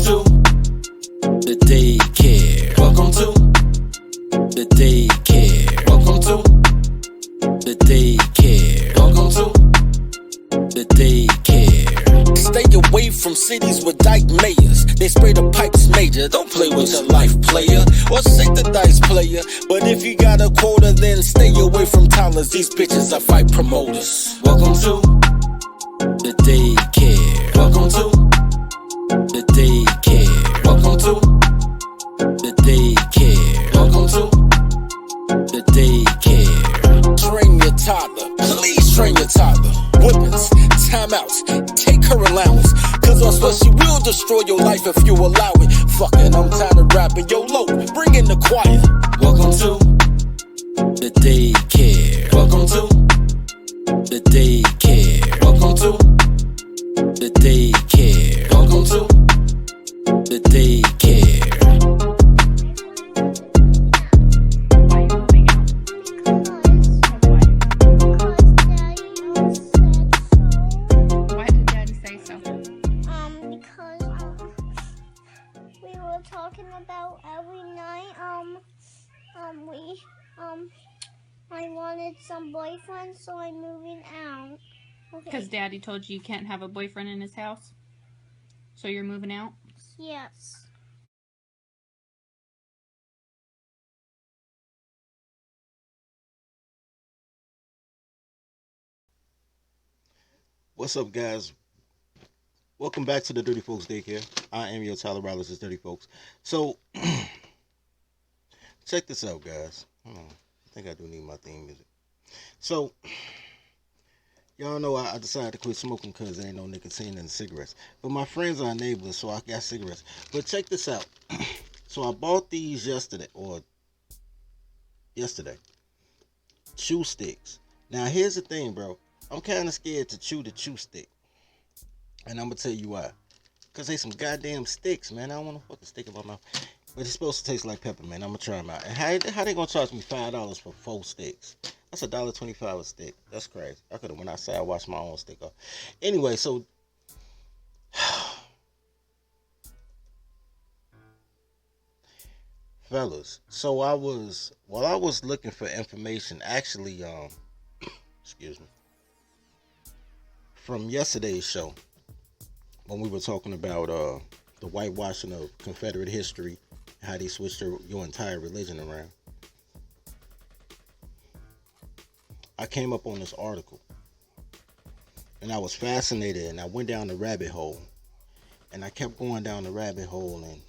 to the daycare. Welcome to the daycare. Welcome to the daycare. Welcome to the daycare. Stay away from cities with dyke mayors. They spray the pipes major. Don't play with your life, player, or shake the dice, player. But if you got a quota, then stay away from toddlers. These bitches are fight promoters. Welcome to the daycare. Welcome to the daycare. Welcome to the daycare. Welcome to the daycare. Train your toddler. Please train your toddler. Whippings, timeouts, take her allowance. Cause or else she will destroy your life if you allow it. Fucking, I'm tired of rapping. Yo, low, bring in the choir. Welcome to the daycare. Welcome to the daycare. Welcome to the daycare. Welcome to the daycare. Why did Daddy say so? Because we were talking about every night I wanted some boyfriend, so I'm moving out. Okay. Because Daddy told you can't have a boyfriend in his house? So you're moving out? Yes. What's up, guys? Welcome back to the Dirty Folks Daycare. I am your Tyler Rollins, Dirty Folks. So, check this out, guys. Hold on. I think I do need my theme music. So, y'all know I decided to quit smoking because there ain't no nicotine in the cigarettes. But my friends are neighbors, so I got cigarettes. But check this out. So I bought these yesterday. Chew sticks. Now, here's the thing, bro. I'm kind of scared to chew the chew stick. And I'm going to tell you why. Because they some goddamn sticks, man. I don't want to fucking stick in my mouth. But it's supposed to taste like peppermint. I'm going to try them out. And how they going to charge me $5 for 4 sticks? That's $1.25 a stick. That's crazy. I could have went outside and washed my own stick off. Anyway, so... Fellas, so while I was looking for information, actually, excuse me, from yesterday's show, when we were talking about the whitewashing of Confederate history, how they switched your entire religion around, I came up on this article, and I was fascinated, and I went down the rabbit hole, and I kept going down the rabbit hole, and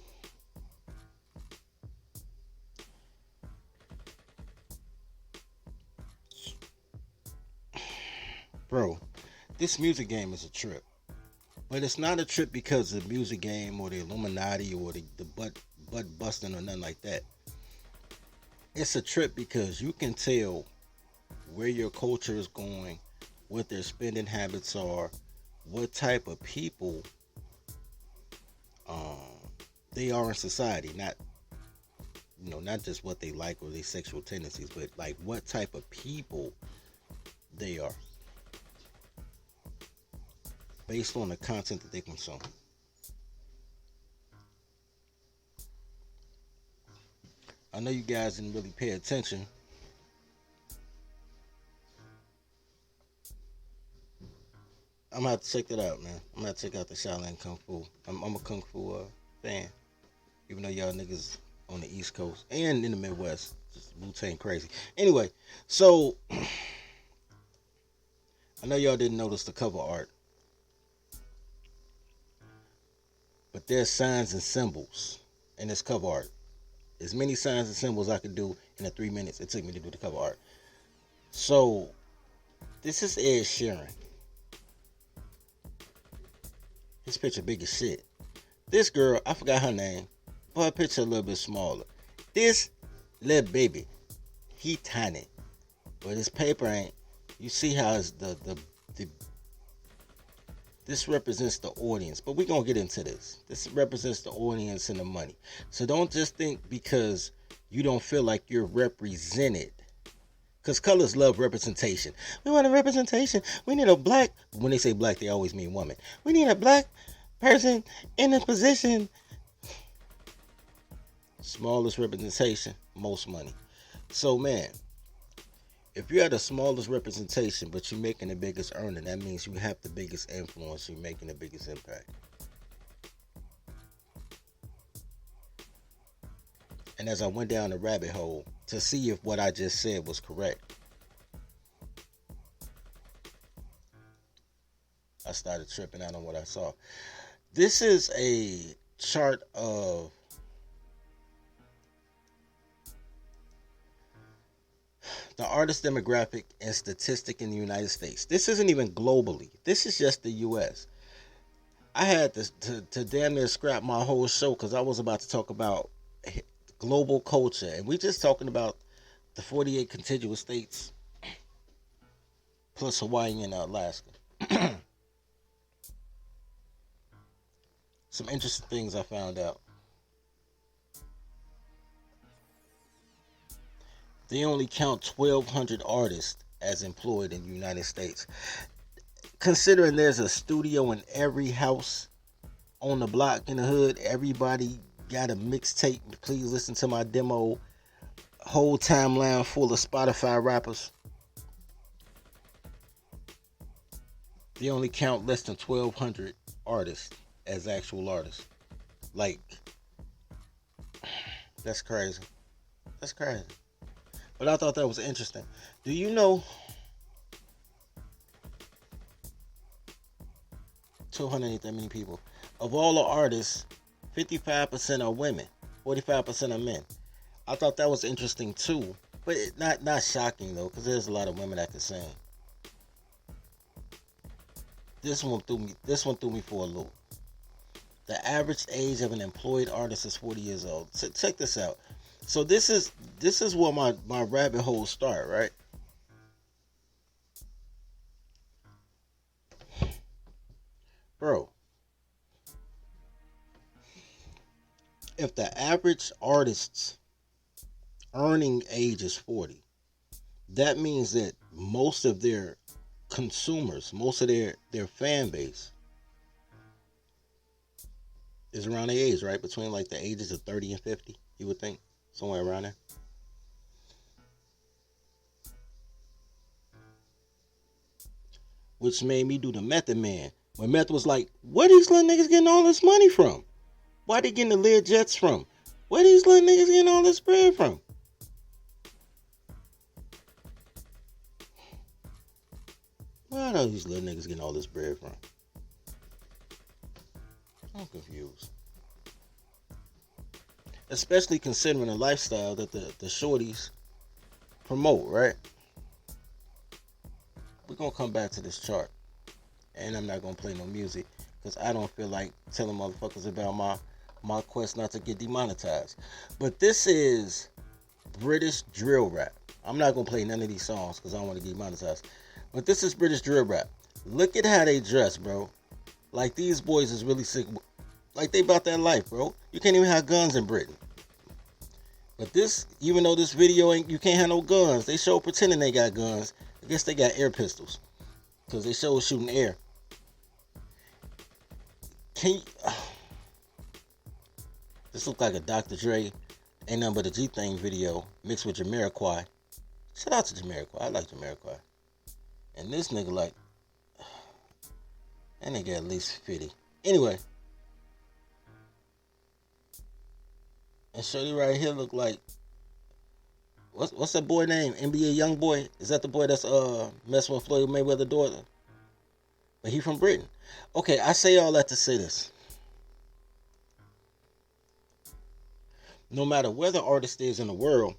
bro, this music game is a trip. But it's not a trip because of the music game or the Illuminati or the butt busting or nothing like that. It's a trip because you can tell where your culture is going, what their spending habits are, what type of people they are in society. Not just what they like or their sexual tendencies, but like what type of people they are, based on the content that they consume. I know you guys didn't really pay attention. I'm gonna have to check that out, man. I'm gonna have to check out the Shaolin Kung Fu. I'm a Kung Fu fan, even though y'all niggas on the East Coast and in the Midwest just Wu-Tang crazy. Anyway, so I know y'all didn't notice the cover art, but there's signs and symbols in this cover art. As many signs and symbols I could do in the 3 minutes it took me to do the cover art. So, this is Ed Sheeran. His picture big as shit. This girl, I forgot her name, but her picture a little bit smaller. This little baby, he tiny, but his paper ain't. You see how it's this represents the audience, but we're going to get into this. This represents the audience and the money. So don't just think because you don't feel like you're represented. Because colors love representation. We want a representation. We need a black, when they say black, they always mean woman. We need a black person in a position Smallest representation, most money. So, man, if you're at the smallest representation, but you're making the biggest earning, that means you have the biggest influence, you're making the biggest impact. And as I went down the rabbit hole to see if what I just said was correct, I started tripping out on what I saw. This is a chart of the artist demographic and statistic in the United States. This isn't even globally. This is just the U.S. I had to damn near scrap my whole show because I was about to talk about global culture. And we just talking about the 48 contiguous states plus Hawaii and Alaska. Some interesting things I found out. They only count 1,200 artists as employed in the United States. Considering there's a studio in every house on the block in the hood, everybody got a mixtape. Please listen to my demo. Whole timeline full of Spotify rappers. They only count less than 1,200 artists as actual artists. Like, that's crazy. That's crazy. But I thought that was interesting. Do you know 200 ain't that many people? Of all the artists, 55% are women, 45% are men. I thought that was interesting too, but not shocking though, because there's a lot of women that can sing. This one threw me for a loop. The average age of an employed artist is 40 years old. So check this out. So this is where my rabbit holes start, right? Bro, if the average artist's earning age is 40, that means that most of their consumers, most of their fan base is around their age, right? Between like the ages of 30 and 50, you would think. Somewhere around there. Which made me do the Method Man. When Meth was like, where these little niggas getting all this money from? Why they getting the Lear jets from? Where these little niggas getting all this bread from? Where are these little niggas getting all this bread from? I'm confused. Especially considering the lifestyle that the shorties promote, right? We're going to come back to this chart. And I'm not going to play no music because I don't feel like telling motherfuckers about my quest not to get demonetized. But this is British drill rap. I'm not going to play none of these songs because I don't want to get demonetized. But this is British drill rap. Look at how they dress, bro. Like, these boys is really sick. Like, they about that life, bro. You can't even have guns in Britain. But this, even though this video you can't have no guns, they show pretending they got guns. I guess they got air pistols. Because they show shooting air. This look like a Dr. Dre, ain't nothing but a G-Thing video mixed with Jamiroquai. Shout out to Jamiroquai. I like Jamiroquai. And this nigga like, that nigga at least 50. Anyway. And Shorty right here look like, what's that boy name? NBA young boy? Is that the boy that's messing with Floyd Mayweather's daughter? But he from Britain. Okay, I say all that to say this. No matter where the artist is in the world,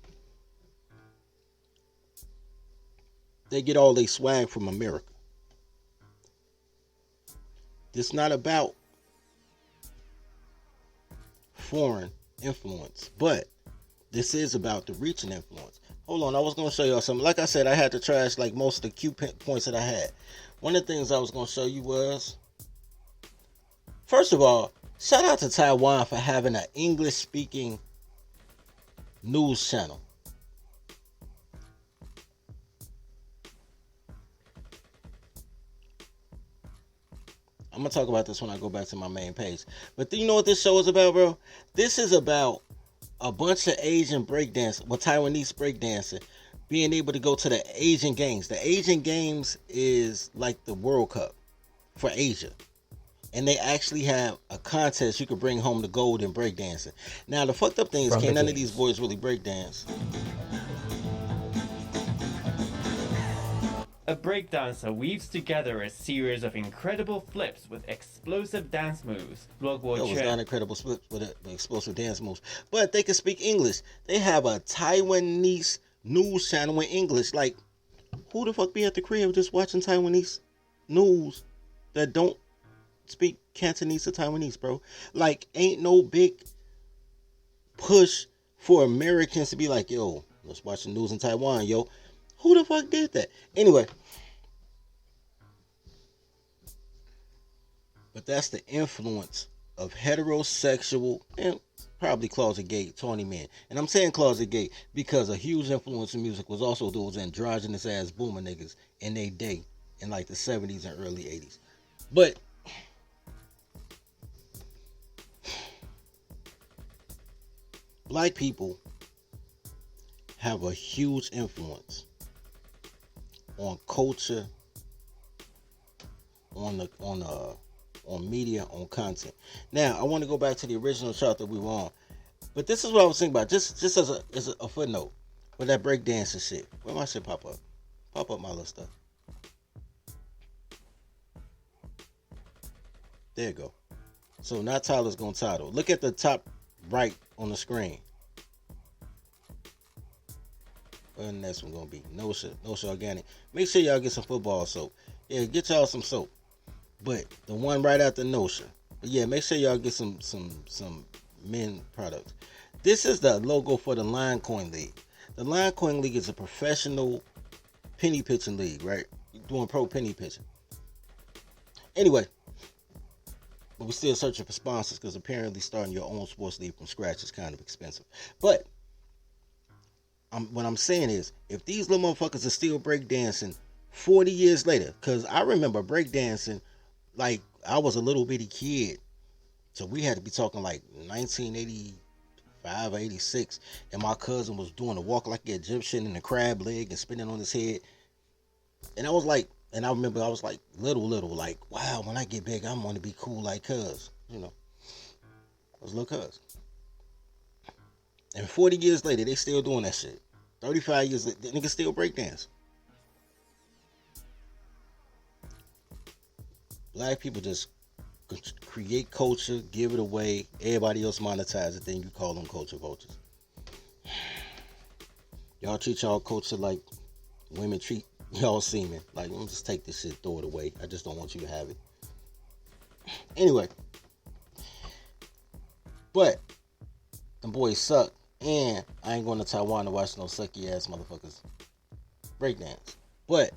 they get all they swag from America. It's not about foreign influence, but this is about the reach and influence. Hold on, I was going to show y'all something. Like I said, I had to trash like most of the cue points that I had. One of the things I was going to show you was, first of all, shout out to Taiwan for having an English-speaking news channel. I'm going to talk about this when I go back to my main page. But do you know what this show is about, bro? This is about a bunch of Asian breakdancers, Taiwanese breakdancing, being able to go to the Asian Games. The Asian Games is like the World Cup for Asia. And they actually have a contest you could bring home the gold in breakdancing. Now, the fucked up thing is, can't none of these boys really breakdance. A breakdancer weaves together a series of incredible flips with explosive dance moves. It was not incredible flips with explosive dance moves. But they can speak English. They have a Taiwanese news channel in English. Like, who the fuck be at the crib just watching Taiwanese news that don't speak Cantonese or Taiwanese, bro? Like, ain't no big push for Americans to be like, yo, let's watch the news in Taiwan, yo. Who the fuck did that? Anyway. But that's the influence of heterosexual and probably closet gay Tony men. And I'm saying closet gay because a huge influence in music was also those androgynous ass boomer niggas in their day in like the 70s and early 80s. But black people have a huge influence on culture, on media, on content. Now, I want to go back to the original chart that we were on, but this is what I was thinking about, just as a footnote, with that breakdancing shit. Where my shit pop up my little stuff. There you go. So now Tyler's gonna title. Look at the top right on the screen. Where the next one gonna be? No shit organic. Make sure y'all get some football soap. Yeah, get y'all some soap. But the one right after Notion. But yeah, make sure y'all get some men products. This is the logo for the Line Coin League. The Line Coin League is a professional penny pitching league, right? You're doing pro penny pitching. Anyway, but we're still searching for sponsors because apparently starting your own sports league from scratch is kind of expensive. But what I'm saying is, if these little motherfuckers are still breakdancing 40 years later, because I remember breakdancing like I was a little bitty kid. So we had to be talking like 1985 or 86, and my cousin was doing a walk like an Egyptian in the crab leg and spinning on his head. And I was like, and I remember I was like little, like, wow, when I get big, I'm going to be cool like cuz, you know. I was little cuz. And 40 years later, they still doing that shit. 35 years later, the niggas still breakdance. Black people just create culture, give it away, everybody else monetize it, then you call them culture vultures. Y'all treat y'all culture like women treat y'all semen. Like, I'm just take this shit, throw it away. I just don't want you to have it. Anyway. But them boys suck. And I ain't going to Taiwan to watch no sucky ass motherfuckers breakdance. But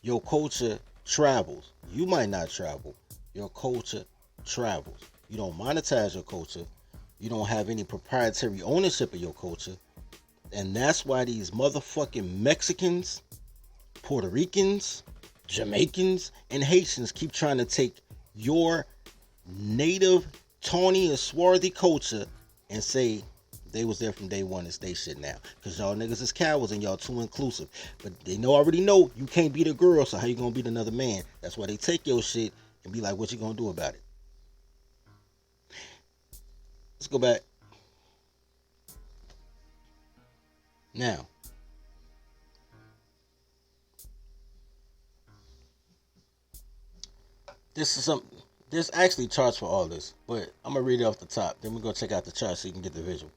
your culture travels. You might not travel. Your culture travels. You don't monetize your culture. You don't have any proprietary ownership of your culture. And that's why these motherfucking Mexicans, Puerto Ricans, Jamaicans, and Haitians keep trying to take your native, tawny, and swarthy culture and say they was there from day one and stay shit now. Because y'all niggas is cowards and y'all too inclusive. But they already know you can't beat a girl, so how you gonna beat another man? That's why they take your shit and be like, what you gonna do about it? Let's go back. Now, there's actually charts for all this, but I'm gonna read it off the top. Then we're gonna check out the chart so you can get the visual.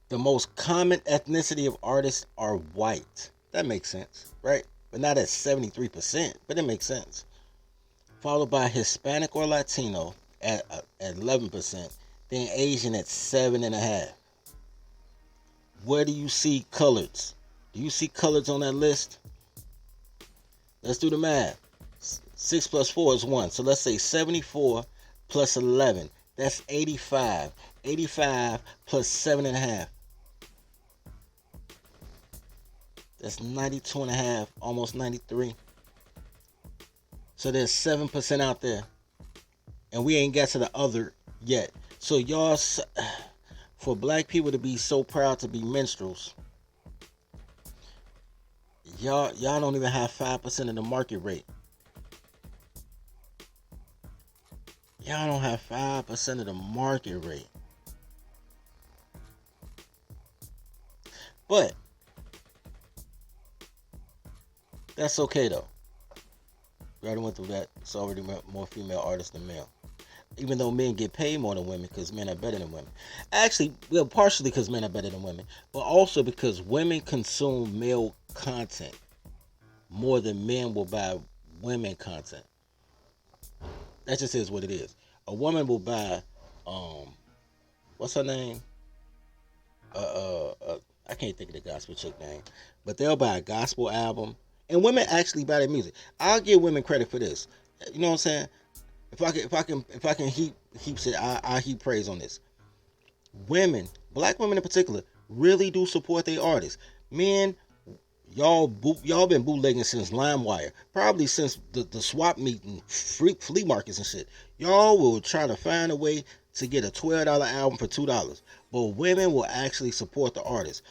The most common ethnicity of artists are white. That makes sense, right? But not at 73%, but it makes sense. Followed by Hispanic or Latino at 11%, then Asian at 7.5%. Where do you see coloreds? Do you see coloreds on that list? Let's do the math. 6 plus 4 is 1. So let's say 74 plus 11. That's 85. 85 plus 7.5. That's 92.5, almost 93. So there's 7% out there. And we ain't got to the other yet. So y'all, For black people to be so proud to be minstrels, y'all don't even have 5% of the market rate. Y'all don't have 5% of the market rate. But that's okay though. We already went through that. It's already more female artists than male. Even though men get paid more than women because men are better than women. Actually, well, partially because men are better than women, but also because women consume male content more than men will buy women content. That just is what it is. A woman will buy, what's her name? I can't think of the gospel chick name, but they'll buy a gospel album, and women actually buy their music. I'll give women credit for this. You know what I'm saying? If I can heap shit, I heap praise on this. Women, black women in particular, really do support their artists. Men, y'all been bootlegging since LimeWire, probably since the swap meet and flea markets and shit. Y'all will try to find a way to get a $12 album for $2, but women will actually support the artist.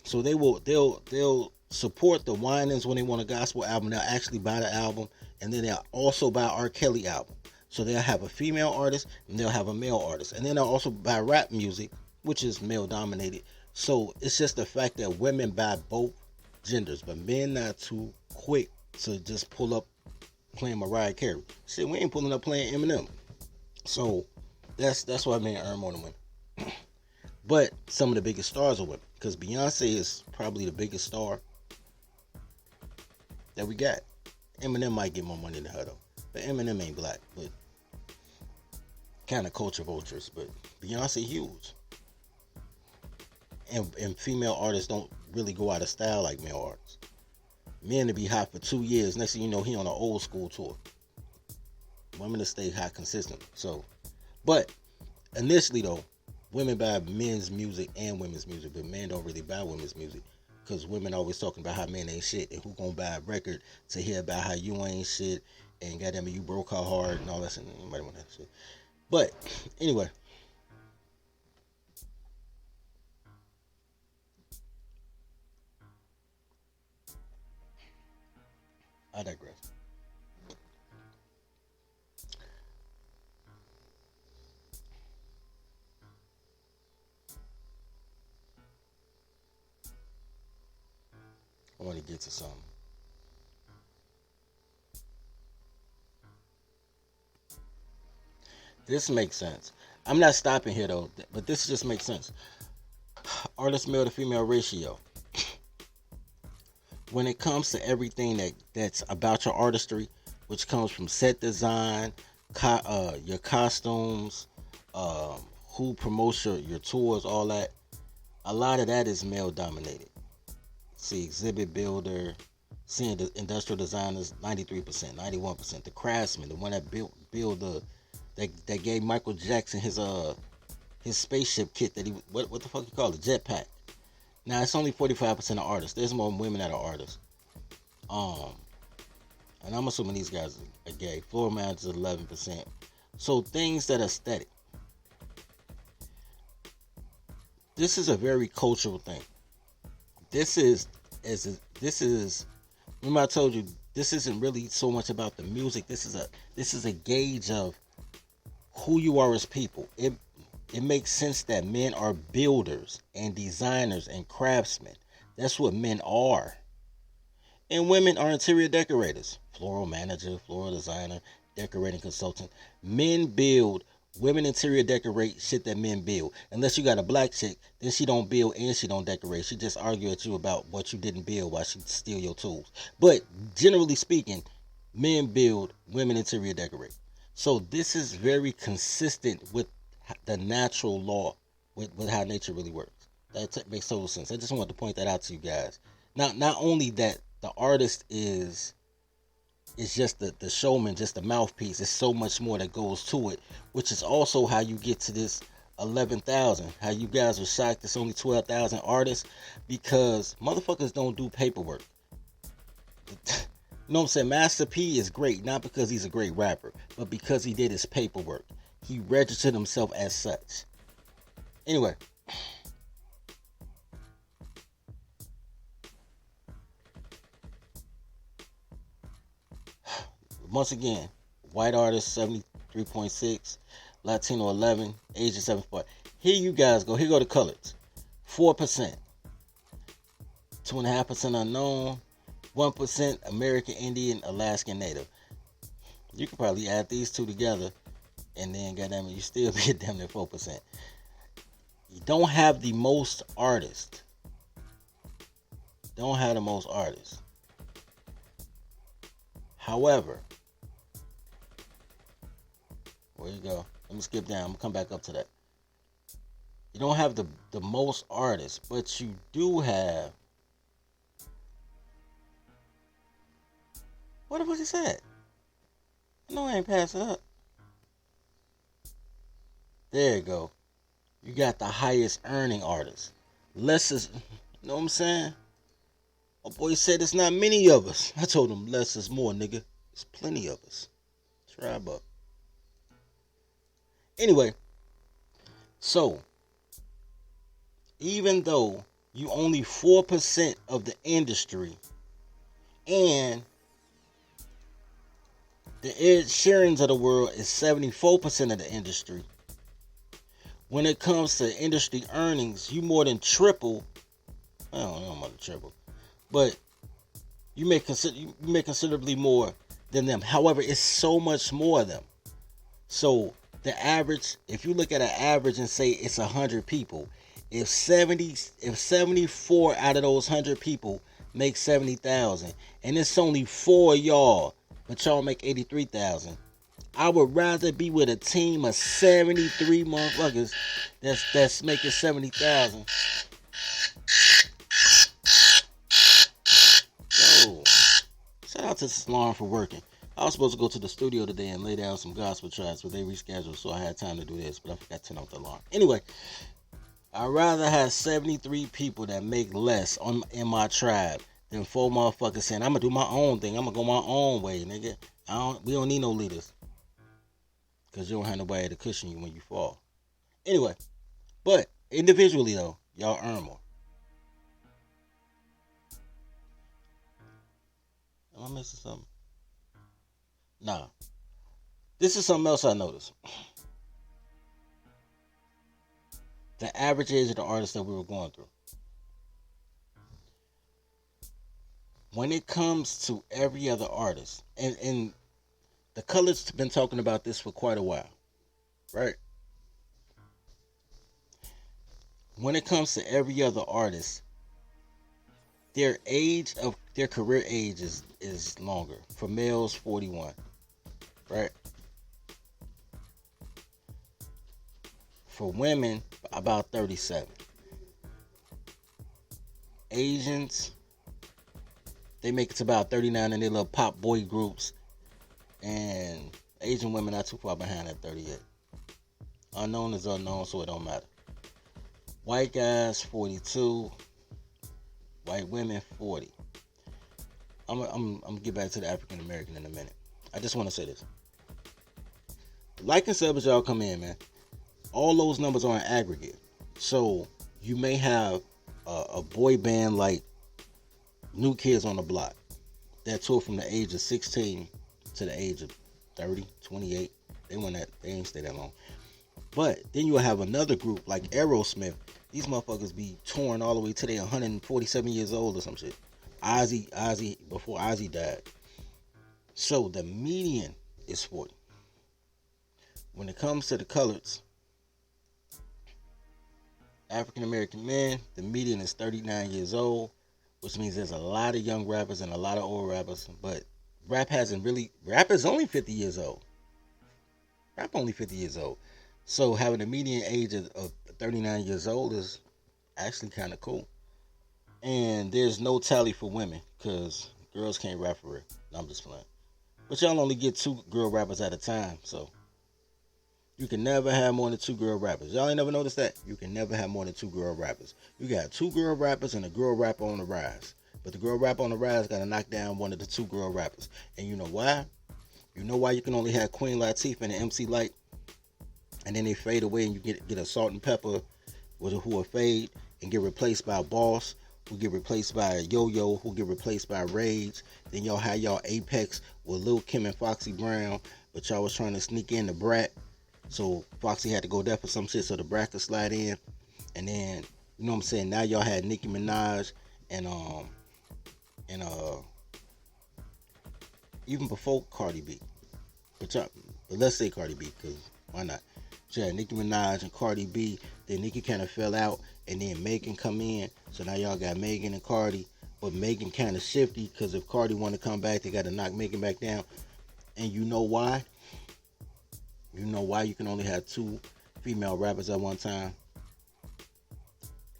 So they'll support the Winans when they want a gospel album. They'll actually buy the album, and then they'll also buy R. Kelly album. So they'll have a female artist and they'll have a male artist, and then they'll also buy rap music, which is male dominated. So it's just the fact that women buy both genders, but men not too quick to just pull up playing Mariah Carey. Shit, we ain't pulling up playing Eminem. So that's why men earn more than women. But some of the biggest stars are women, because Beyonce is probably the biggest star that we got. Eminem might get more money than her though, but Eminem ain't black, but kind of culture vultures. But Beyonce huge, and female artists don't really go out of style like male artists. Men to be hot for 2 years, next thing you know, he on an old school tour. Women to stay hot consistently. So, but initially though, women buy men's music and women's music, but men don't really buy women's music, because women always talking about how men ain't shit, and who gonna buy a record to hear about how you ain't shit, and goddamn it, you broke her heart and all that shit. Nobody want that shit. But anyway, I digress. I want to get to something. This makes sense. I'm not stopping here though, but this just makes sense. Artist male to female ratio. When it comes to everything that's about your artistry, which comes from set design, your costumes, who promotes your tours, all that, a lot of that is male dominated. See, exhibit builder, seeing the industrial designers, 93%, 91%. The craftsman, the one that build that gave Michael Jackson his spaceship kit that he, what the fuck you call it, jetpack. Now it's only 45% of artists. There's more women that are artists. And I'm assuming these guys are gay. Floor managers 11%. So things that are aesthetic. This is a very cultural thing. This is remember I told you this isn't really so much about the music. This is a gauge of who you are as people. It makes sense that men are builders and designers and craftsmen. That's what men are. And women are interior decorators, floral manager, floral designer, decorating consultant. Men build, women interior decorate shit that men build. Unless you got a black chick, then she don't build and she don't decorate. She just argue at you about what you didn't build while she steal your tools. But generally speaking, men build, women interior decorate. So this is very consistent with the natural law, with how nature really works. That makes total sense. I just wanted to point that out to you guys. Not only that the artist is just the showman, just the mouthpiece. There's so much more that goes to it, which is also how you get to this 11,000. How you guys are shocked it's only 12,000 artists, because motherfuckers don't do paperwork. You know what I'm saying? Master P is great, not because he's a great rapper, but because he did his paperwork. He registered himself as such. Anyway, Once again, white artist 73.6, Latino 11, Asian 7.4. Here you guys go. Here go the colors. 4%, 2.5% unknown, 1% American Indian, Alaskan Native. You could probably add these two together, and then goddamn it, you still be damn near 4%. You don't have the most artists. Don't have the most artists. However, where you go? Let me skip down. I'm gonna come back up to that. You don't have the most artists, but you do have. What the fuck is that? No, I ain't pass it up. There you go. You got the highest earning artists. Less is, you know what I'm saying? My boy said it's not many of us. I told him less is more, nigga. It's plenty of us. Tribe up. Anyway, so even though you only 4% of the industry, and the Ed Sheerans of the world is 74% of the industry, when it comes to industry earnings, you more than triple. I don't know about the triple, but you make considerably more than them. However, it's so much more of them. So the average, if you look at an average and say it's 100 people, if 74 out of those 100 people make 70,000, and it's only 4 of y'all, but y'all make 83,000. I would rather be with a team of 73 motherfuckers that's making 70,000. Yo, shout out to this alarm for working. I was supposed to go to the studio today and lay down some gospel tracks, but they rescheduled, so I had time to do this, but I forgot to turn off the alarm. Anyway, I'd rather have 73 people that make less in my tribe than 4 motherfuckers saying, I'm gonna do my own thing, I'm gonna go my own way, nigga. We don't need no leaders. Because you don't have nobody to cushion you when you fall. Anyway, but individually though, y'all earn more. Am I missing something? Nah. This is something else I noticed. The average age of the artists that we were going through. When it comes to every other artist, and the Colors have been talking about this for quite a while, right? When it comes to every other artist, their career age is longer. For males, 41, right? For women, about 37. Asians, they make it to about 39 in their little pop boy groups. And Asian women not too far behind at 38. Unknown is unknown, so it don't matter. White guys, 42. White women, 40. I'm gonna get back to the African American in a minute. I just want to say this. Like and sub as y'all come in, man. All those numbers are in aggregate. So you may have a boy band like New Kids on the Block that tour from the age of 16 to the age of 30, 28. They ain't stay that long. But then you'll have another group like Aerosmith. These motherfuckers be touring all the way to they 147 years old or some shit. Ozzy, before Ozzy died. So the median is 40. When it comes to the colors, African American men, the median is 39 years old, which means there's a lot of young rappers and a lot of old rappers, but rap is only 50 years old. Rap only 50 years old. So having a median age of 39 years old is actually kind of cool. And there's no tally for women, because girls can't rap for real. No, I'm just playing. But y'all only get 2 girl rappers at a time, so you can never have more than 2 girl rappers. Y'all ain't never noticed that? You can never have more than 2 girl rappers. You got 2 girl rappers and a girl rapper on the rise. But the girl rapper on the rise got to knock down one of the 2 girl rappers. And you know why? You know why you can only have Queen Latifah and MC Light, and then they fade away and you get a Salt and Pepper who will fade and get replaced by Boss, who get replaced by Yo-Yo, who get replaced by Rage. Then y'all had y'all Apex with Lil Kim and Foxy Brown, but y'all was trying to sneak in the Brat. So Foxy had to go there for some shit so the Brat could slide in. And then, you know what I'm saying, now y'all had Nicki Minaj and even before Cardi B. But let's say Cardi B, because why not? So you had Nicki Minaj and Cardi B. Then Nicki kind of fell out, and then Megan come in. So now y'all got Megan and Cardi. But Megan kind of shifty, because if Cardi want to come back, they got to knock Megan back down. And you know why? You know why you can only have 2 female rappers at one time?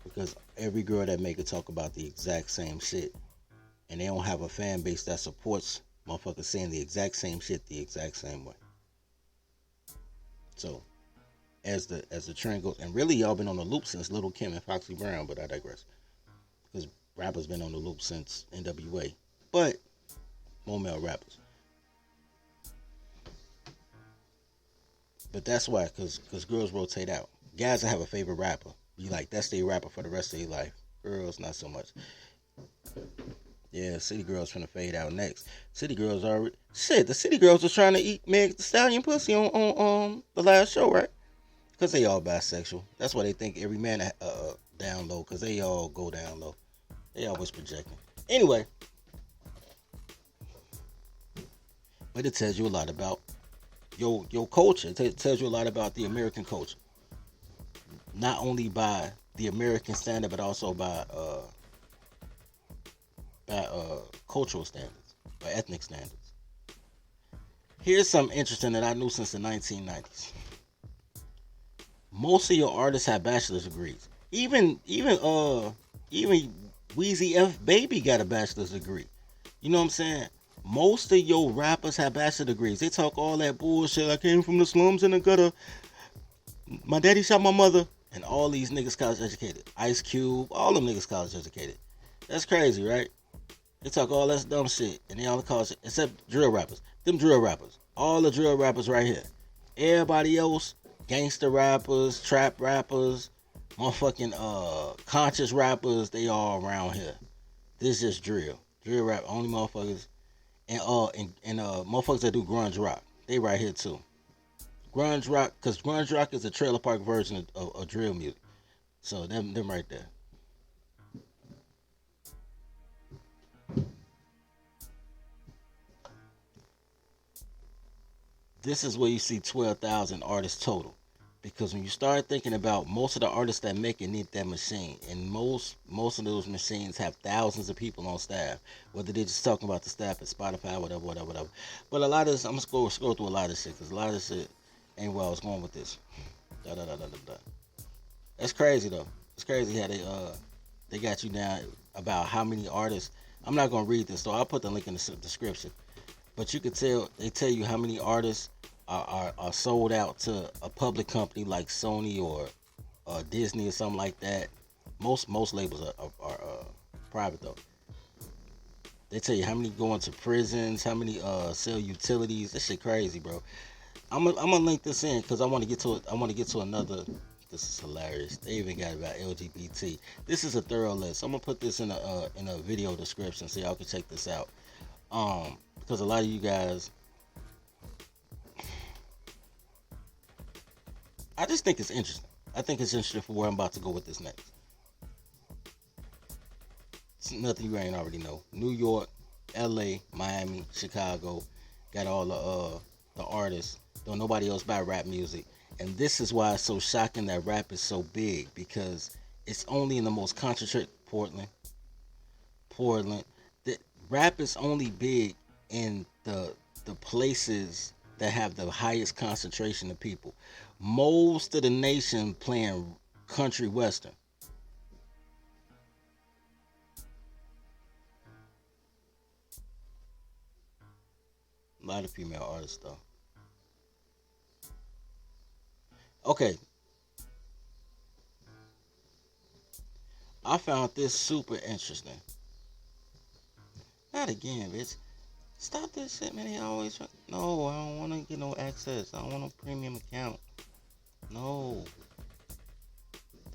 Because every girl that make it talk about the exact same shit. And they don't have a fan base that supports motherfuckers saying the exact same shit the exact same way. So, as the trend goes, and really y'all been on the loop since Lil Kim and Foxy Brown, but I digress. Because rappers been on the loop since NWA. But, more male rappers. But that's why, because girls rotate out. Guys that have a favorite rapper, you like, that's their rapper for the rest of their life. Girls, not so much. Yeah, City Girls finna fade out next. City Girls already... Shit, the City Girls was trying to eat Meg Thee Stallion pussy on the last show, right? Because they all bisexual. That's why they think every man down low, because they all go down low. They always projecting. Anyway. But it tells you a lot about your culture. It tells you a lot about the American culture. Not only by the American standard, but also by cultural standards, by ethnic standards. Here's something interesting that I knew since the 1990s. Most of your artists have bachelor's degrees. Even Weezy F Baby got a bachelor's degree. You know what I'm saying? Most of your rappers have bachelor degrees. They talk all that bullshit. I came from the slums in the gutter. My daddy shot my mother. And all these niggas college educated. Ice Cube, all them niggas college educated. That's crazy, right? They talk all that dumb shit. And they all college, except drill rappers. Them drill rappers. All the drill rappers right here. Everybody else, gangster rappers, trap rappers, motherfucking conscious rappers, they all around here. This is drill. Drill rap, only motherfuckers. And motherfuckers that do grunge rock. They right here too. Grunge rock, because grunge rock is a trailer park version of drill music. So them right there. This is where you see 12,000 artists total. Because when you start thinking about most of the artists that make it need that machine, and most of those machines have thousands of people on staff, whether they're just talking about the staff at Spotify, whatever. But a lot of this, I'm gonna scroll through a lot of shit, because a lot of this shit ain't where I was going with this. That's crazy though. It's crazy how they got you down about how many artists. I'm not gonna read this, so I'll put the link in the description. But you could tell, they tell you how many artists are sold out to a public company like Sony or Disney or something like that. Most labels are private though. They tell you how many go into prisons, how many sell utilities. This shit crazy, bro. I'm gonna link this in because I want to get to it. I want to get to another. This is hilarious. They even got about LGBT. This is a thorough list. I'm gonna put this in a video description so y'all can check this out. Because a lot of you guys, I just think it's interesting. I think it's interesting for where I'm about to go with this next. It's nothing you ain't already know. New York, LA, Miami, Chicago, got all the artists. Don't nobody else buy rap music. And this is why it's so shocking that rap is so big, because it's only in the most concentrated Portland. The rap is only big in the places that have the highest concentration of people. Most of the nation playing country western. A lot of female artists though. Okay. I found this super interesting. Not again, bitch. Stop this shit, man. They always try. No, I don't want to get no access. I don't want no premium account. No.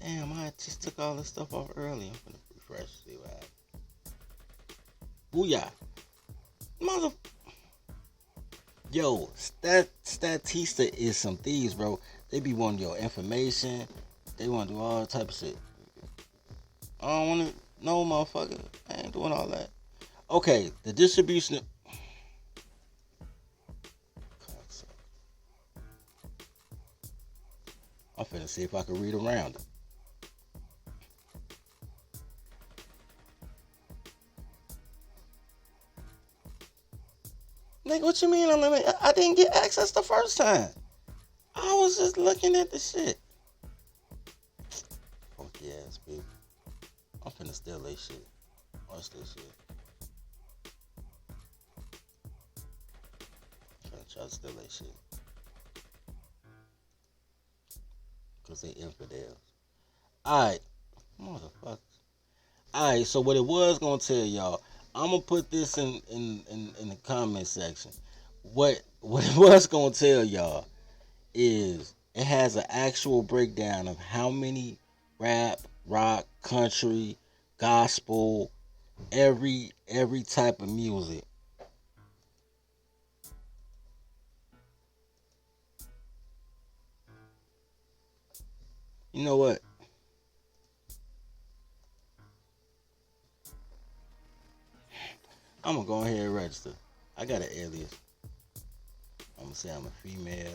Damn, I just took all this stuff off early. I'm gonna refresh, see what happens. Booyah. Mother. Yo, Statista is some thieves, bro. They be wanting your information. They want to do all type of shit. I don't want to know, motherfucker. I ain't doing all that. Okay, the distribution. I'm finna see if I can read around it. Nigga, what you mean unlimited? I didn't get access the first time. I was just looking at the shit. Fuck yes, baby. I'm finna steal that shit. Watch this shit. I'm finna try to steal that shit. Cause they infidels. Alright. Motherfuckers. Alright, so what it was gonna tell y'all, I'm gonna put this in the comment section. What it was gonna tell y'all is it has an actual breakdown of how many rap, rock, country, gospel, every type of music. You know what? I'm gonna go ahead and register. I got an alias. I'm gonna say I'm a female.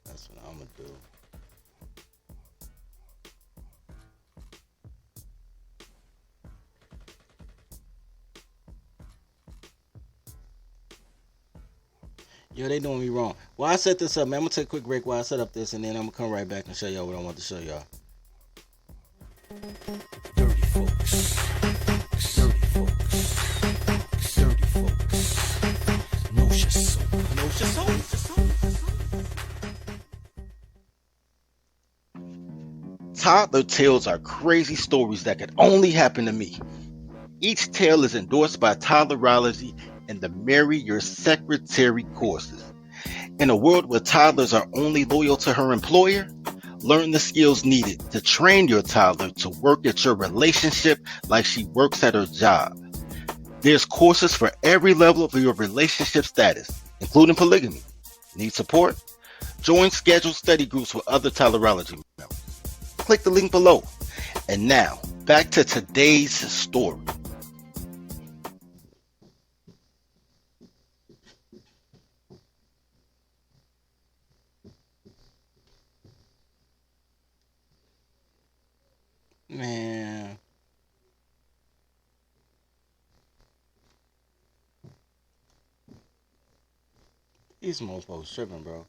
That's what I'm gonna do. Yo, they doing me wrong. Well, I set this up, man. I'm gonna take a quick break while I set up this, and then I'm gonna come right back and show y'all what I want to show y'all. Dirty folks. Dirty folks. Dirty folks. No shiso. No shiso. Toddler tales are crazy stories that could only happen to me. Each tale is endorsed by Toddlerology and the Marry Your Secretary courses. In a world where toddlers are only loyal to her employer, learn the skills needed to train your toddler to work at your relationship like she works at her job. There's courses for every level of your relationship status, including polygamy. Need support? Join scheduled study groups with other Toddlerology members. Click the link below. And now, back to today's story. Man. These motherfuckers tripping, bro.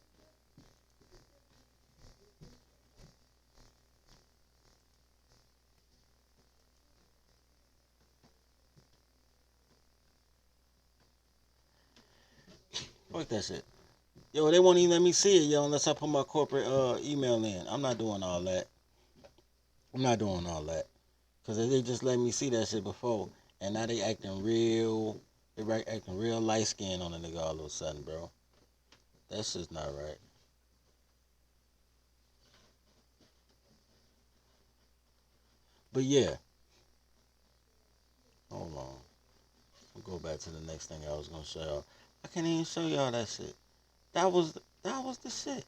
Fuck that shit. Yo, they won't even let me see it, yo, unless I put my corporate email in. I'm not doing all that. I'm not doing all that. Because they just let me see that shit before. And now they acting real. Acting real light skinned on a nigga all of a sudden, bro. That shit's not right. But yeah. Hold on. We'll go back to the next thing I was gonna show y'all. I can't even show y'all that shit. That was the shit.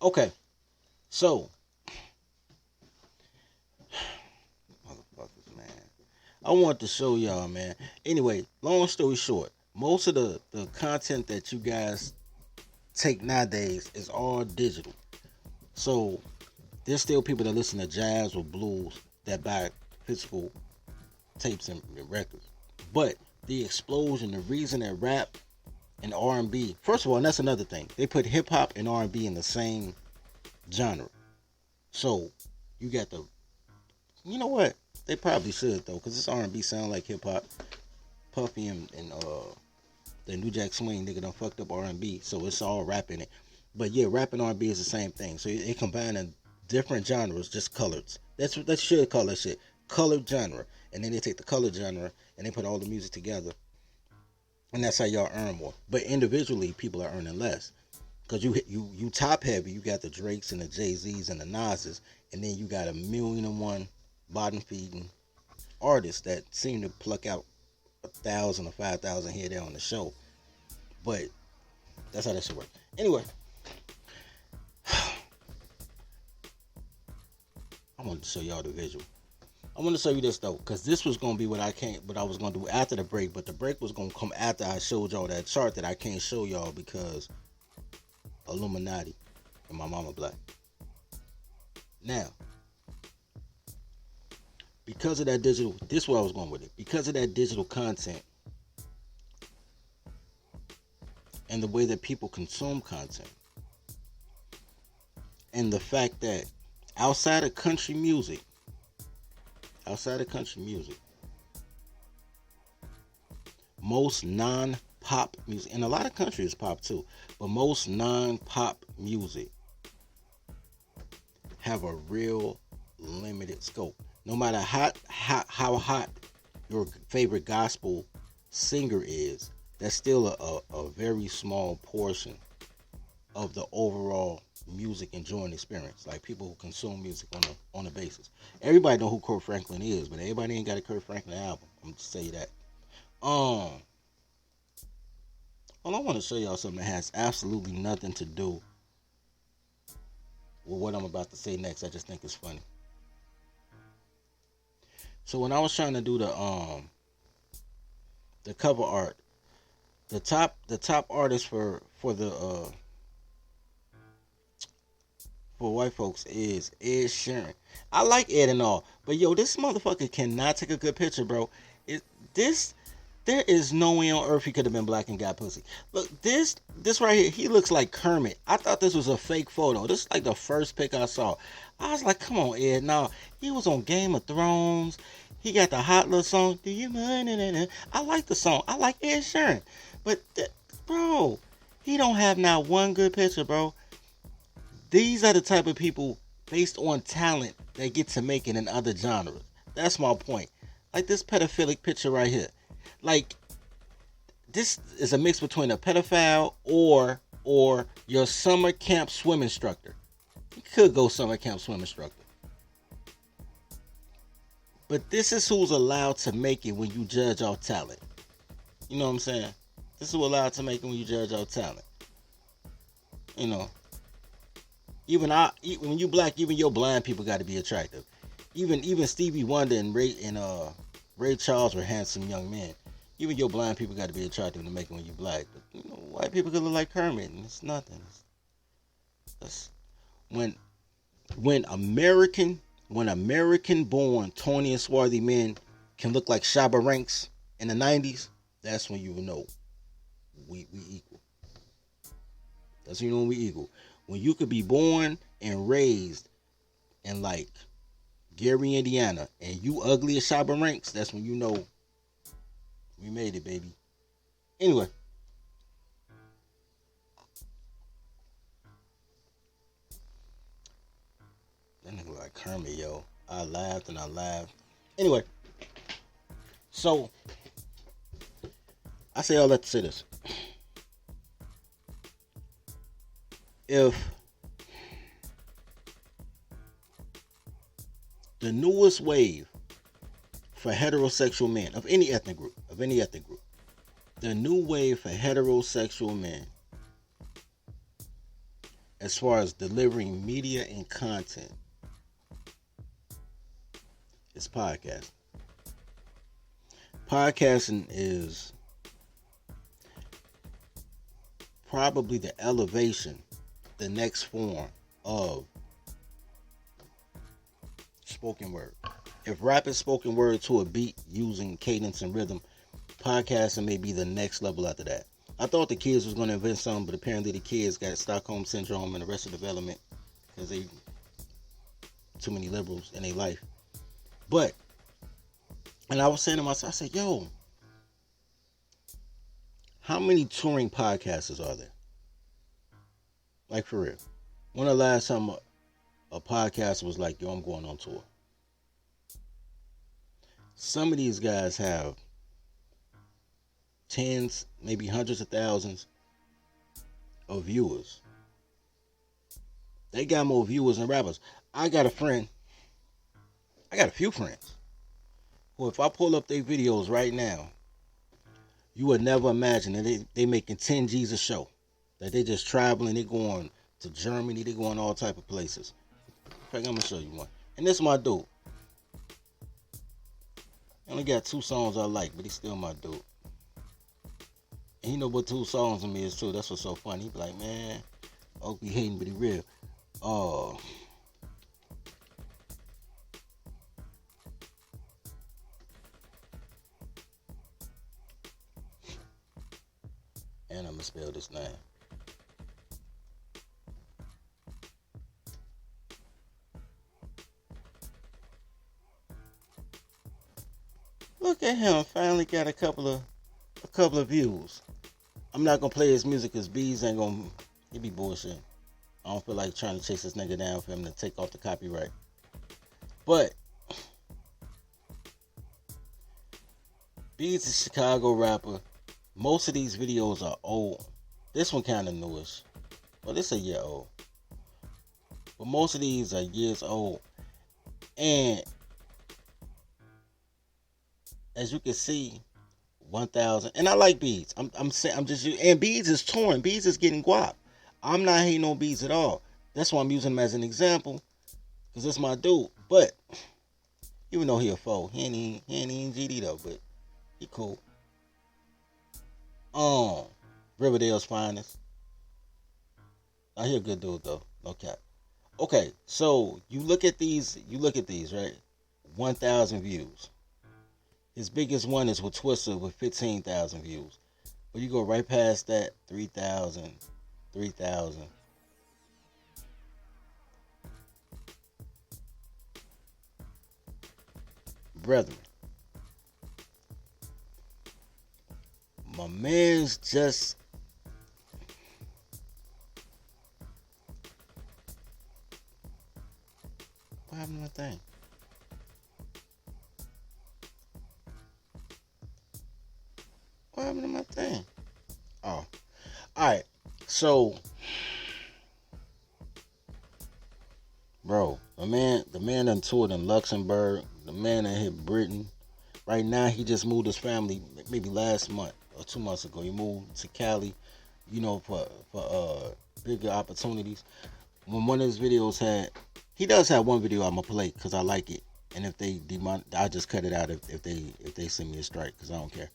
Okay. So motherfuckers, man. I want to show y'all, man. Anyway, long story short, most of the content that you guys take nowadays is all digital. So there's still people that listen to jazz or blues that buy physical tapes and records. But the explosion, the reason that rap and R&B, first of all, and that's another thing, they put hip hop and R&B in the same genre. So you got the, you know what? They probably should though, because this R&B sound like hip hop. Puffy and the New Jack Swing nigga done fucked up R&B, so it's all rap in it. But yeah, rap and R&B is the same thing. So it combining different genres, just colors. That's what they should call that shit. colored genre, and then they take the colored genre and they put all the music together, and that's how y'all earn more. But individually, people are earning less because you top heavy. You got the Drakes and the Jay-Z's and the Nas's, and then you got 1,000,001 bottom feeding artists that seem to pluck out 1,000 or 5,000 here there on the show. But that's how that should work. Anyway, I wanted to show y'all the visual. I want to show you this though, because this was gonna be what I was gonna do after the break, but the break was gonna come after I showed y'all that chart that I can't show y'all because Illuminati and my mama black. Now, because of that digital, this is where I was going with it. Because of that digital content and the way that people consume content, and the fact that outside of country music, most non-pop music, and a lot of country is pop too, but most non-pop music have a real limited scope. No matter how hot your favorite gospel singer is, that's still a very small portion of the overall music enjoying experience. Like people who consume music on a basis. Everybody know who Kurt Franklin is, but everybody ain't got a Kurt Franklin album. I'm just say that. Well, I want to show y'all something that has absolutely nothing to do with what I'm about to say next. I just think it's funny. So when I was trying to do the cover art, the top artist for white folks is Ed Sheeran. I like Ed and all, but yo, this motherfucker cannot take a good picture, bro. There is no way on earth he could have been black and got pussy. Look, this right here, he looks like Kermit. I thought this was a fake photo. This is like the first pic I saw. I was like, come on, Ed. No, he was on Game of Thrones. He got the hot little song, Do You Mind? I like the song. I like Ed Sheeran. But, bro, he don't have not one good picture, bro. These are the type of people, based on talent, that get to make it in other genres. That's my point. Like this pedophilic picture right here. Like, this is a mix between a pedophile or your summer camp swim instructor. You could go summer camp swim instructor. But this is who's allowed to make it when you judge off talent. You know what I'm saying? This is who's allowed to make it when you judge off talent. You know. When you black, even your blind people got to be attractive. Even Stevie Wonder and Ray Charles were handsome young men. Even your blind people got to be attractive to make it when you black. But you know, white people could look like Kermit, and it's nothing. That's when American born tawny and swarthy men can look like Shabba Ranks in the 90s. That's when you know we equal. That's when you know we equal. When you could be born and raised in like Gary, Indiana, and you ugly as Shabba Ranks, that's when you know we made it, baby. Anyway. That nigga like Kermit, yo. I laughed and I laughed. Anyway. So, I say all that to say this. If the newest wave for heterosexual men of any ethnic group, the new wave for heterosexual men as far as delivering media and content is podcasting. Podcasting is probably the elevation, the next form of spoken word. If rap is spoken word to a beat using cadence and rhythm, podcasting may be the next level after that. I thought the kids was going to invent something, but apparently the kids got Stockholm Syndrome and Arrested Development because they too many liberals in their life. But, and I was saying to myself, I said, yo, how many touring podcasters are there? Like for real. When the last time a podcaster was like, yo, I'm going on tour? Some of these guys have tens, maybe hundreds of thousands of viewers. They got more viewers than rappers. I got a few friends who, if I pull up their videos right now, you would never imagine that they making 10 G's a show. That they just traveling, they going to Germany, they going all type of places. In fact, I'm gonna show you one. And this is my dude. I only got 2 songs I like, but he's still my dude. And he know what 2 songs of me is too. That's what's so funny. He be like, man, Oak be hating, but he real. Oh. And I'm gonna spell this name. Look at him, finally got a couple of views. I'm not gonna play his music because Bees ain't gonna, he be bullshit. I don't feel like trying to chase this nigga down for him to take off the copyright. But Bees is a Chicago rapper. Most of these videos are old. This one kind of newish. Well, this a year old. But most of these are years old. And as you can see, 1,000. And I like Beads. I'm just, and Beads is touring. Beads is getting guap. I'm not hating on Beads at all. That's why I'm using him as an example, because that's my dude. But even though he a foe, he ain't even GD though. But he cool. Riverdale's finest. Now he a good dude though. No cap. Okay, so you look at these, right? 1,000 views. His biggest one is with Twister with 15,000 views. But you go right past that, 3,000. Brethren, my man's just, what happened to my thing? What happened to my thing? Oh, alright. So, bro, the man done toured in Luxembourg. The man that hit Britain. Right now, he just moved his family maybe last month or 2 months ago. He moved to Cali, for bigger opportunities. When one of his videos he does have one video I'm gonna play because I like it. And if they I just cut it out if they send me a strike because I don't care.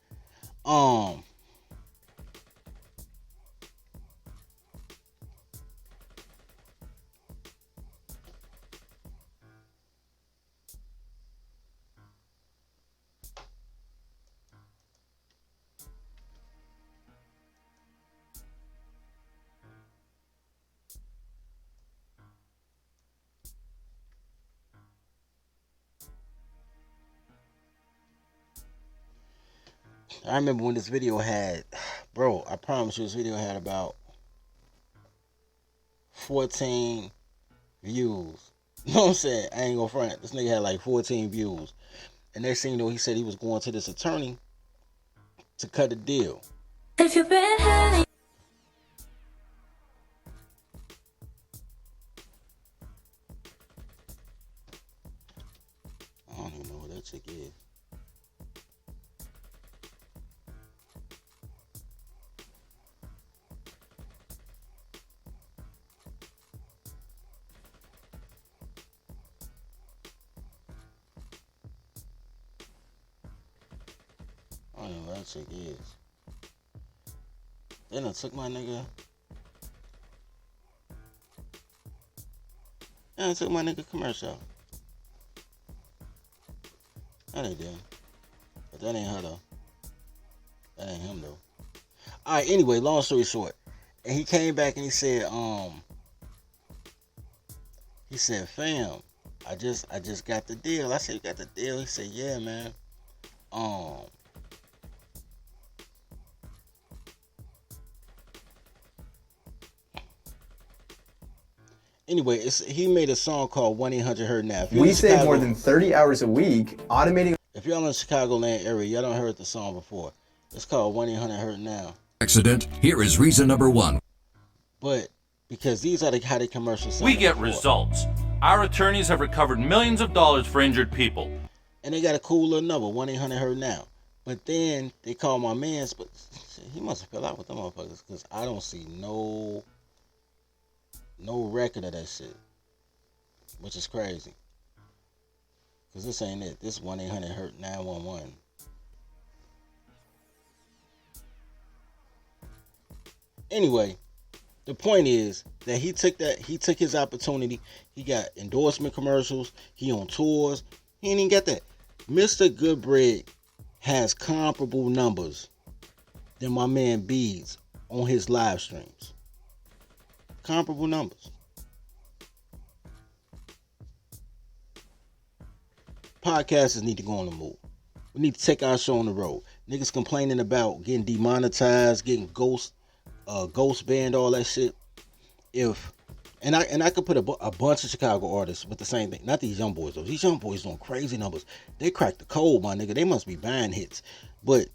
I remember when this video had, bro, I promise you this video had about 14 views. You know what I'm saying? I ain't gonna front. This nigga had like 14 views. And next thing you know, he said he was going to this attorney to cut a deal. If you've been having... I don't even know who that chick is. I don't know who that chick is. They done took my nigga. They done took my nigga commercial. No, they didn't. But that ain't her though. That ain't him though. Alright, anyway, long story short. And he came back and he said, fam, I just got the deal. I said, you got the deal? He said, yeah, man. Anyway, he made a song called 1-800-HURT now. We save more than 30 hours a week automating. If y'all in the Chicagoland area, y'all don't heard the song before. It's called 1-800-HURT-NOW. Accident, here is reason number 1. But because these are how the commercials sound. We get before. results. Our attorneys have recovered millions of dollars for injured people. And they got a cool little number, 1-800-HURT-NOW. But then they call my mans, but shit, he must have fell out with them motherfuckers because I don't see no record of that shit, which is crazy. Because this ain't it. This 1-800-HURT-911. Anyway, the point is that he took his opportunity. He got endorsement commercials. He on tours. He ain't even got that. Mr. Goodbread has comparable numbers than my man Beads on his live streams. Comparable numbers. Podcasters need to go on the move. We need to take our show on the road. Niggas complaining about getting demonetized, getting ghost banned, all that shit. And I could put a bunch of Chicago artists with the same thing. Not these young boys though. These young boys doing crazy numbers. They cracked the code, my nigga. They must be buying hits. But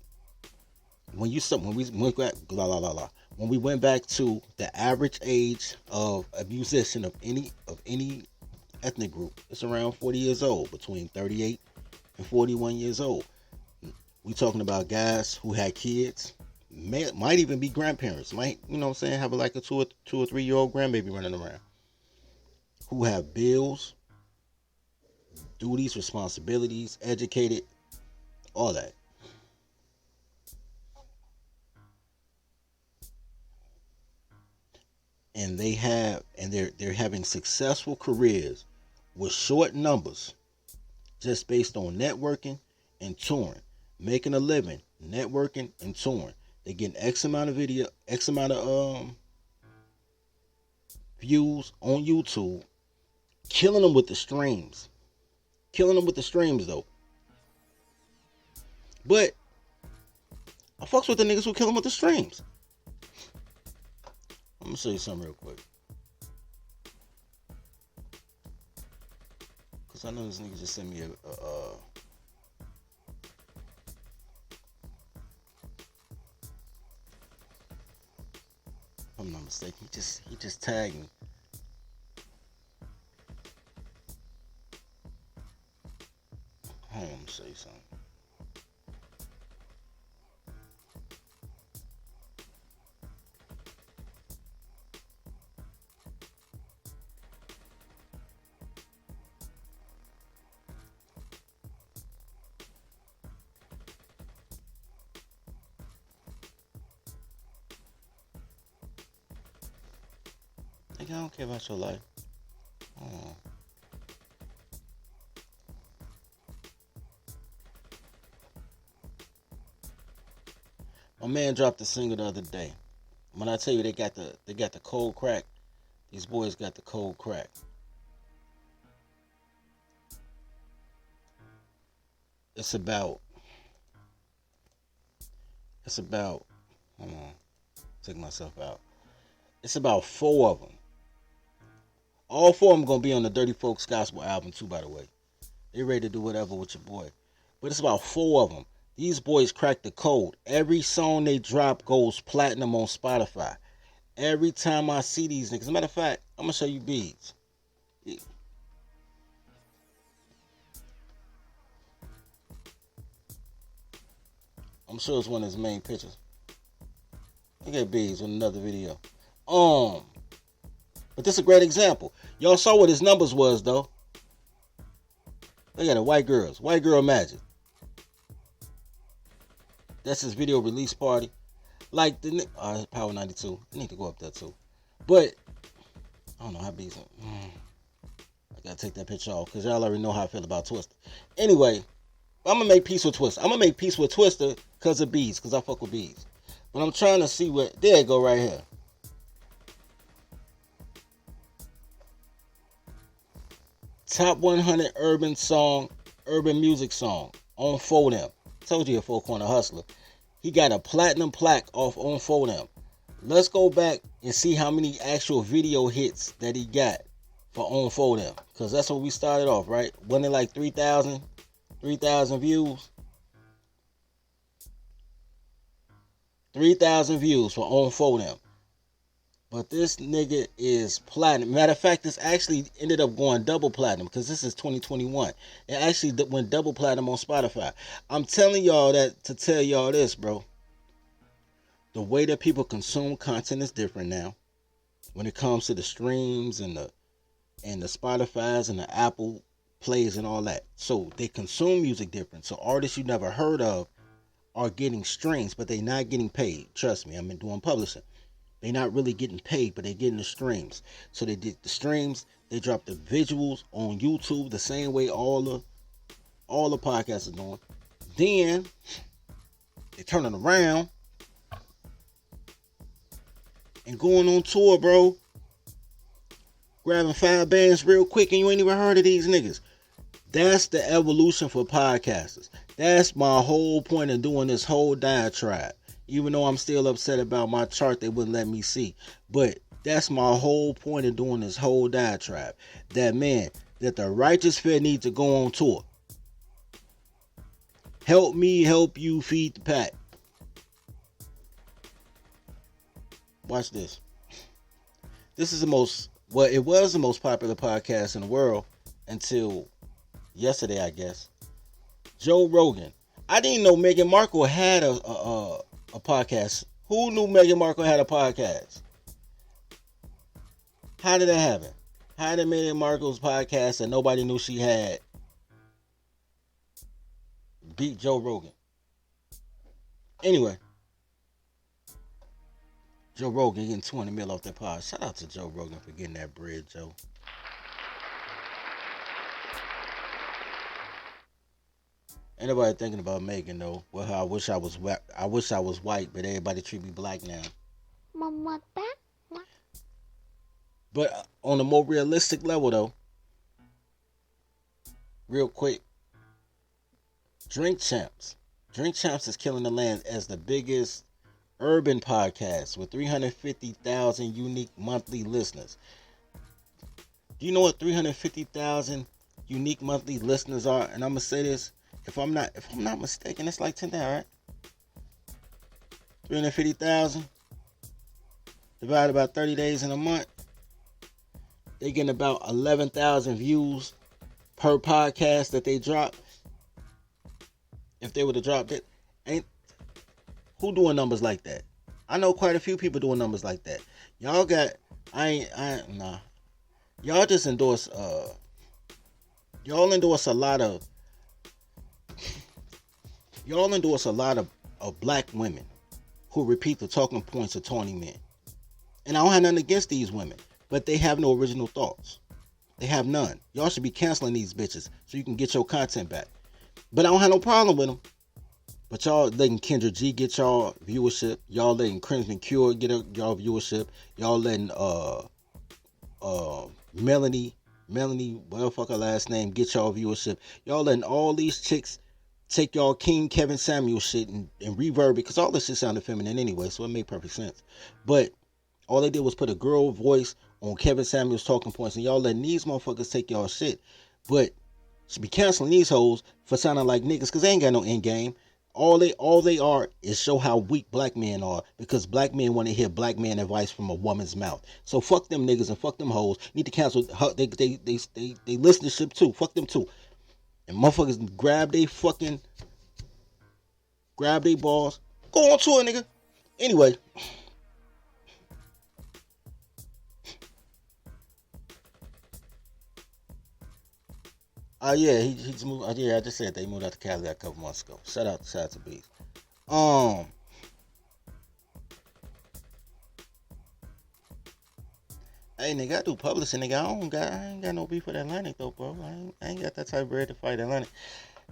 when we went back to the average age of a musician of any ethnic group, it's around 40 years old, between 38 and 41 years old. We talking about guys who had kids, might even be grandparents, might, you know what I'm saying, have like a 2 or 3 year old grandbaby running around, who have bills, duties, responsibilities, educated, all that. And they're having successful careers with short numbers, just based on networking and touring, making a living, networking and touring. They getting X amount of views on YouTube, killing them with the streams. Though. But I fucks with the niggas who kill them with the streams. I'm gonna show you something real quick. Cause I know this nigga just sent me if I'm not mistaken, he just tagged me. Hold on, I'm gonna show you something. I don't care about your life. Oh. My man dropped a single the other day. When I tell you they got the cold crack, these boys got the cold crack. It's about hold on, take myself out. It's about 4 of them. All 4 of them gonna be on the Dirty Folks Gospel album too, by the way. They ready to do whatever with your boy. But it's about 4 of them. These boys crack the code. Every song they drop goes platinum on Spotify. Every time I see these niggas. As a matter of fact, I'm gonna show you Beads. Yeah. I'm sure it's one of his main pictures. Look at Beads with another video. But this is a great example. Y'all saw what his numbers was, though. Look at it, White Girl Magic. That's his video release party. Like the Power 92. I need to go up there too. But I don't know how Beats. I gotta take that picture off because y'all already know how I feel about Twister. Anyway, I'm gonna make peace with Twister. I'm gonna make peace with Twister because of Beats, because I fuck with Beats. But I'm trying to see what. There it go right here. Top 100 urban music song on Fodem. Told you a 4-corner hustler. He got a platinum plaque off on Fodem. Let's go back and see how many actual video hits that he got for on Fodem. Because that's what we started off, right? Wasn't it like 3,000 3,000 views. 3,000 views for On For Them. But this nigga is platinum. Matter of fact, this actually ended up going double platinum because this is 2021. It actually went double platinum on Spotify. I'm telling y'all that to tell y'all this, bro. The way that people consume content is different now. When it comes to the streams and the Spotify's and the Apple plays and all that. So they consume music different. So artists you never heard of are getting streams, but they're not getting paid. Trust me, I've been doing publishing. They're not really getting paid, but they're getting the streams. So they did the streams, they dropped the visuals on YouTube the same way all the podcasts are doing. Then they turn it around and going on tour, bro. Grabbing 5 bands real quick and you ain't even heard of these niggas. That's the evolution for podcasters. That's my whole point of doing this whole diatribe. Even though I'm still upset about my chart they wouldn't let me see. But that's my whole point of doing this whole diatribe. That the righteous fair need to go on tour. Help me help you feed the pack. Watch this. This is it was the most popular podcast in the world until yesterday, I guess. Joe Rogan. I didn't know Meghan Markle had a podcast. Who knew Meghan Markle had a podcast? How did that happen? How did Meghan Markle's podcast that nobody knew she had beat Joe Rogan? Anyway, Joe Rogan getting 20 mil off that pod. Shout out to Joe Rogan for getting that bread, Joe. Ain't nobody thinking about Megan though. Well, I wish I was white, but everybody treat me black now. Mama, back. But on a more realistic level though, real quick, Drink Champs. Drink Champs is killing the land as the biggest urban podcast with 350,000 unique monthly listeners. Do you know what 350,000 unique monthly listeners are? And I'm gonna say this. If I'm not mistaken, it's like 10,000, right? 350,000 divided by 30 days in a month. They getting about 11,000 views per podcast that they drop. If they would have dropped it, who doing numbers like that? I know quite a few people doing numbers like that. Y'all got nah. Y'all just endorse y'all endorse a lot of black women who repeat the talking points of Tony men. And I don't have nothing against these women, but they have no original thoughts. They have none. Y'all should be canceling these bitches so you can get your content back. But I don't have no problem with them. But y'all letting Kendra G get y'all viewership. Y'all letting Crimson Cure get y'all viewership. Y'all letting Melanie, whatever fuck her last name, get y'all viewership. Y'all letting all these chicks take y'all King Kevin Samuel shit and reverb it, because all this shit sounded feminine anyway, so it made perfect sense. But all they did was put a girl voice on Kevin Samuel's talking points, and y'all letting these motherfuckers take y'all shit. But should be canceling these hoes for sounding like niggas, because they ain't got no end game. All they are is show how weak black men are, because black men want to hear black man advice from a woman's mouth. So fuck them niggas and fuck them hoes. Need to cancel. They listenership too. Fuck them too. And motherfuckers grab they balls. Go on tour, nigga. Anyway. Yeah, he's moved. Yeah, I just said they moved out to Cali a couple months ago. Shout out to Beast. Hey, nigga, I do publishing, nigga. I ain't got no beef with Atlantic though, bro. I ain't got that type of bread to fight Atlantic.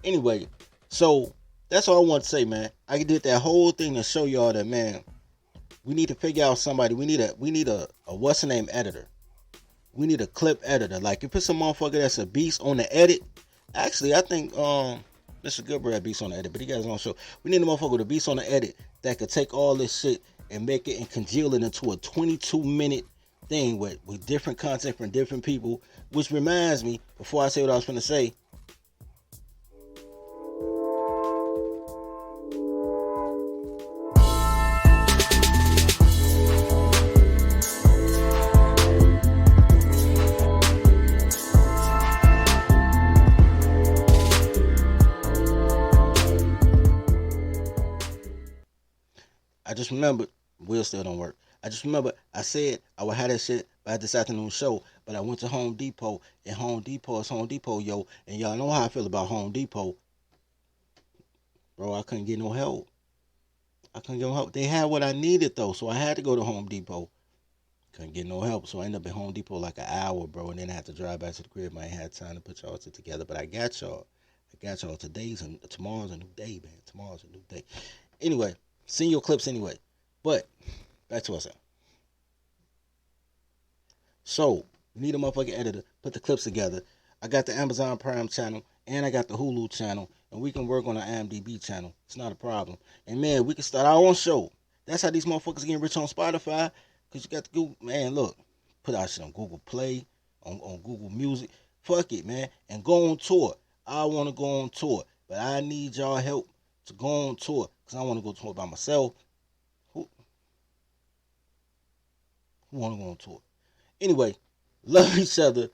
Anyway, so that's all I want to say, man. I did that whole thing to show y'all that, man, we need to figure out somebody. We need a what's the name editor. We need a clip editor. Like, if it's a motherfucker that's a beast on the edit. Actually, I think Mr. Goodbread beast on the edit, but he got his own show. We need a motherfucker with a beast on the edit that could take all this shit and make it and congeal it into a 22-minute thing with different content from different people. Which reminds me, before I say what I was going to say, just remembered, Will still don't work. I just remember I said I would have that shit by this afternoon show, but I went to Home Depot, and Home Depot is Home Depot, yo. And y'all know how I feel about Home Depot. Bro, I couldn't get no help. They had what I needed, though, so I had to go to Home Depot. Couldn't get no help, so I ended up at Home Depot like an hour, bro, and then I had to drive back to the crib. I ain't had time to put y'all together, but I got y'all. Tomorrow's a new day, man. Tomorrow's a new day. Anyway, send your clips anyway. But back to us. So, you need a motherfucking editor. Put the clips together. I got the Amazon Prime channel, and I got the Hulu channel, and we can work on the IMDb channel. It's not a problem. And, man, we can start our own show. That's how these motherfuckers getting rich on Spotify, because you got to Google. Man, look, put our shit on Google Play, on Google Music. Fuck it, man, and go on tour. I want to go on tour, but I need y'all help to go on tour, because I want to go tour by myself. Who want to go on tour? Anyway, love each other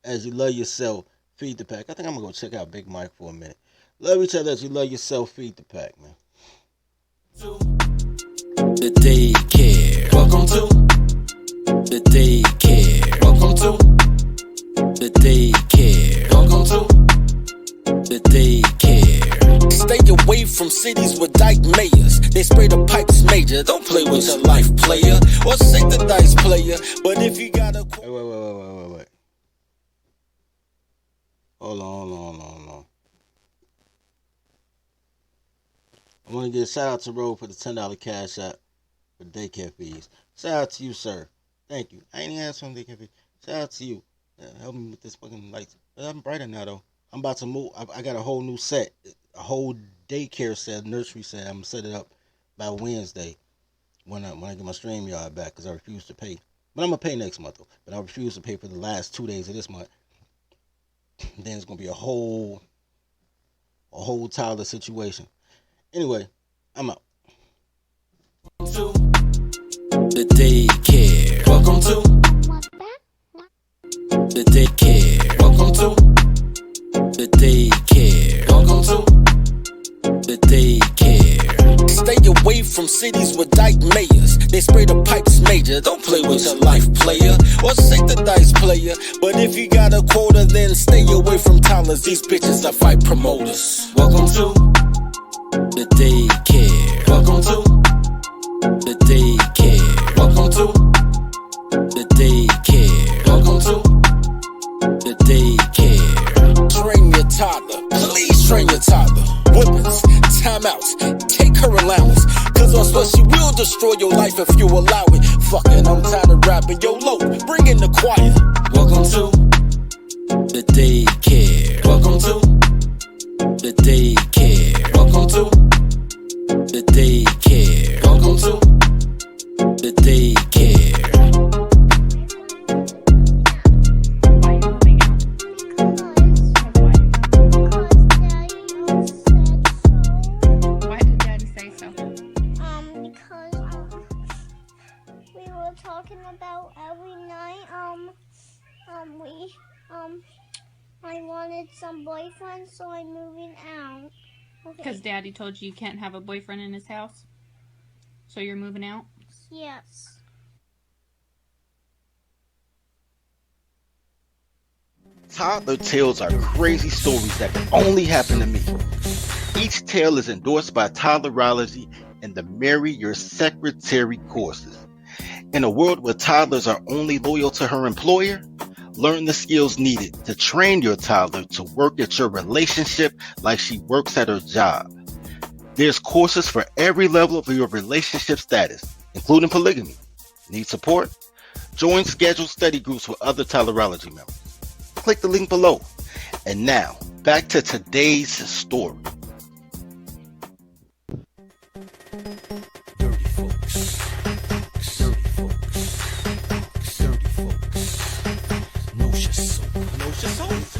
as you love yourself. Feed the pack. I think I'm going to go check out Big Mike for a minute. Love each other as you love yourself. Feed the pack, man. The Daycare. Welcome to the Daycare. Welcome to the Daycare. Welcome to the Daycare. Stay away from cities with dyke mayors. They spray the pipes major. Don't play with your life, player. Or shake the dice, player. But if you got a... Wait. Hold on. I want to give a shout out to Ro for the $10 cash out for daycare fees. Shout out to you, sir. Thank you. I ain't even asked for daycare fees. Shout out to you. Help me with this fucking lights. I'm brighter now, though. I'm about to move. I got a whole new set. A whole daycare set, nursery set. I'm going to set it up by Wednesday when I get my StreamYard back, because I refuse to pay. But I'm going to pay next month, though. But I refuse to pay for the last 2 days of this month. Then it's going to be a whole toddler situation. Anyway, I'm out. To the Daycare. Welcome to the Daycare. Welcome to the Daycare. Welcome to the Daycare. Stay away from cities with dyke mayors. They spray the pipes major. Don't play with your life, player. Or shake the dice, player. But if you got a quota, then stay away from toddlers. These bitches are fight promoters. Welcome to the Daycare. Welcome to the Daycare. Welcome to the Daycare. Welcome to the Daycare. Train your toddler. Please train your toddler. Whippings, timeouts, take her allowance. Cause on sweat she will destroy your life if you allow it. Fucking, I'm tired of rapping. Yo, low, bring in the choir. Welcome to the Daycare. Welcome to the Daycare. Welcome to the Daycare. Welcome to the Daycare. Why are you moving out? Why did Daddy say so? Because we were talking about every night, I wanted some boyfriends, so I'm moving out. Okay. Because Daddy told you can't have a boyfriend in his house? So you're moving out? Yes. Toddler tales are crazy stories that can only happen to me. Each tale is endorsed by Toddlerology and the Marry Your Secretary courses. In a world where toddlers are only loyal to her employer, learn the skills needed to train your toddler to work at your relationship like she works at her job. There's courses for every level of your relationship status, including polygamy. Need support? Join scheduled study groups with other Toddlerology members. Click the link below. And now, back to today's story. Dirty folks. Dirty folks. Dirty folks. Know your soul. Know your soul.